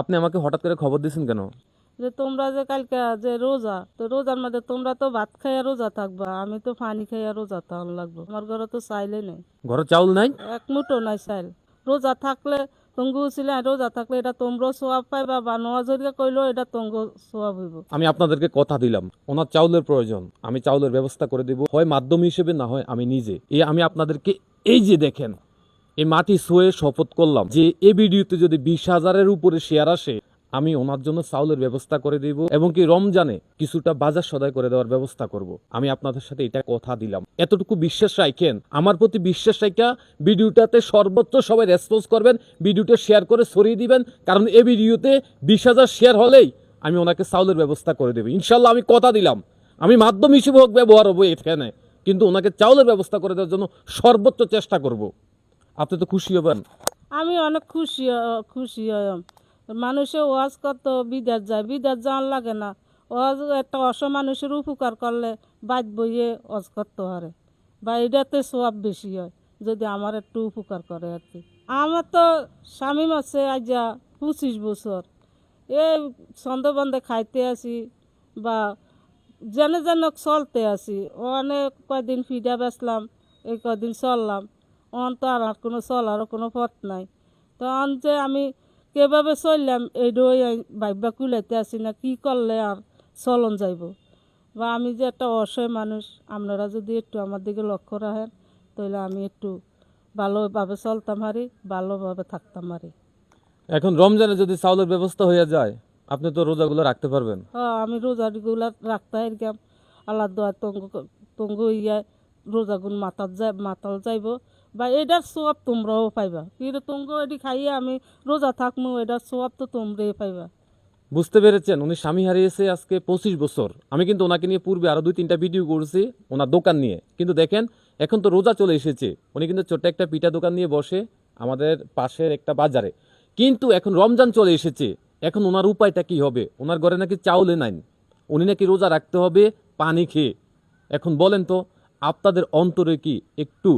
আপনি আমাকে হঠাৎ করে খবর দিয়েছেন কেন? যে তোমরা যে কালকে যে রোজা, তো রোজার মধ্যে তোমরা তো ভাত খাইয়া রোজা থাকবা, আমি তো পানি খাইয়া রোজা থাকা লাগবো। আমার ঘরে তো চাইলে নেই, ঘরে চাউল নাই? এক মুঠো নাই চাইল। রোজা থাকলে তঙ্গু ছিল, রোজা থাকলে এটা তোমরা সোয়াব পাইবা, বা নজরিয়া কইলেও এটা তঙ্গ সোয়াব হইব। আমি আপনাদেরকে কথা দিলাম, ওনার চাউলের প্রয়োজন, আমি চাউলের ব্যবস্থা করে দেব, হয় মাধ্যম হিসেবে, না হয় আমি নিজে। আমি আপনাদেরকে এই যে দেখেন, এই মাটি ছুঁয়ে শপথ করলাম যে এই ভিডিওতে যদি 20,000-এর উপরে শেয়ার আসে, আমি ওনার জন্য চাউলের ব্যবস্থা করে দেব, এবং কি রমজানে কিছুটা বাজার সদাই করে দেওয়ার ব্যবস্থা করব। আমি আপনাদের সাথে এটা কথা দিলাম। এতটুকু বিশ্বাস রাখেন, আমার প্রতি বিশ্বাস রাখা ভিডিওটাতে সর্বোচ্চ সবাই রেসপন্স করবেন, ভিডিওটা শেয়ার করে ছড়িয়ে দিবেন, কারণ এই ভিডিওতে 20,000 শেয়ার হলেই আমি ওনাকে চাউলের ব্যবস্থা করে দেব ইনশাল্লাহ। আমি কথা দিলাম, আমি মাধ্যম হিসেবে হোক ব্যবহার হবো এখানে, কিন্তু ওনাকে চাউলের ব্যবস্থা করে দেওয়ার জন্য সর্বোচ্চ চেষ্টা করব। আপনি তো খুশি হবেন। আমি অনেক খুশি খুশি হইম। মানুষে ওয়াজ কত বিদেশ যায়, বিদেশ যাওয়ার লাগে না। ওয়াজ একটা মানুষের উপকার করলে বাদ বইয়ে ওয়াজ করতে পারে, বা এটাতে সোয়াব বেশি হয় যদি আমার একটু উপকার করে আর কি। আমার তো স্বামী আছে আজ 25 বছর, এই সন্দেবন্ধে খাইতে আসি, বা যেন যেন চলতে আসি। অনেক কয়দিন ফিডা বেচলাম, এই কয়দিন চললাম। তো আর কোনো চলারও কোনো পথ নাই। তখন যে আমি কিভাবে চললাম এইটাই ভাববা কুলাইতে আসি না, কি করলে আর চলন যাইব। বা আমি যে একটা অসহায় মানুষ, আপনারা যদি একটু আমার দিকে লক্ষ্য রাখেন, তাহলে আমি একটু ভালোভাবে চলতাম পারি, ভালোভাবে থাকতাম পারি। এখন রমজানে যদি চাউলের ব্যবস্থা হয়ে যায়, আপনি তো রোজাগুলো রাখতে পারবেন। হ্যাঁ, আমি রোজাগুলা রাখতে এরকম আল্লাহ দোয়া তঙ্গ ইয়া রোজাগুন মাতাল যাইব, বা এটার সোয়াব তোমরাও পাইবা। কিন্তু তঙ্গ এটি খাইয়ে আমি রোজা থাকমু, এটার সোয়াব তো তোমরাই পাইবা। বুঝতে পেরেছেন, উনি স্বামী হারিয়েছে আজকে 25 বছর। আমি কিন্তু ওনাকে নিয়ে পূর্বে আরো 2-3টা ভিডিও করেছি ওনার দোকান নিয়ে, কিন্তু দেখেন এখন তো রোজা চলে এসেছে, উনি কিন্তু ছোট্ট একটা পিঠা দোকান নিয়ে বসে আমাদের পাশের একটা বাজারে। কিন্তু এখন রমজান চলে এসেছে, এখন ওনার উপায়টা কি হবে? ওনার ঘরে নাকি চাউলে নাই, উনি নাকি রোজা রাখতে হবে পানি খেয়ে। এখন বলেন তো, আপনাদের অন্তরে কি একটু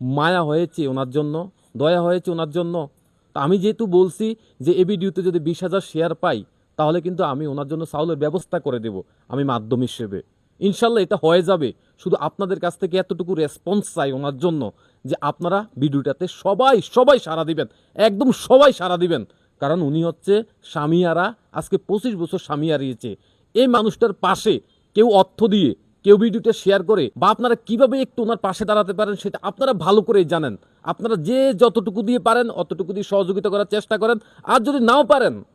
মায়া হয়েছে ওনার জন্য, দয়া হয়েছে ওনার জন্য? তা আমি যেহেতু বলছি যে এই ভিডিওতে যদি 20,000 শেয়ার পাই, তাহলে কিন্তু আমি ওনার জন্য চাউলের ব্যবস্থা করে দেব, আমি মাধ্যম হিসেবে। ইনশাল্লাহ এটা হয়ে যাবে। শুধু আপনাদের কাছ থেকে এতটুকু রেসপন্স চাই ওনার জন্য, যে আপনারা ভিডিওটাতে সবাই সবাই সাড়া দিবেন, একদম সবাই সাড়া দিবেন। কারণ উনি হচ্ছে স্বামীহারা, আজকে 25 বছর স্বামী হারিয়েছে। এই মানুষটার পাশে কেউ অর্থ দিয়ে, কেউ ভিডিওটা শেয়ার করে, বা আপনারা কিভাবে একটু ওনার পাশে দাঁড়াতে পারেন সেটা আপনারা ভালো করেই জানেন। আপনারা যে যতটুকু দিয়ে পারেন অতটুকু দিয়ে সহযোগিতা করার চেষ্টা করেন, আর যদি নাও পারেন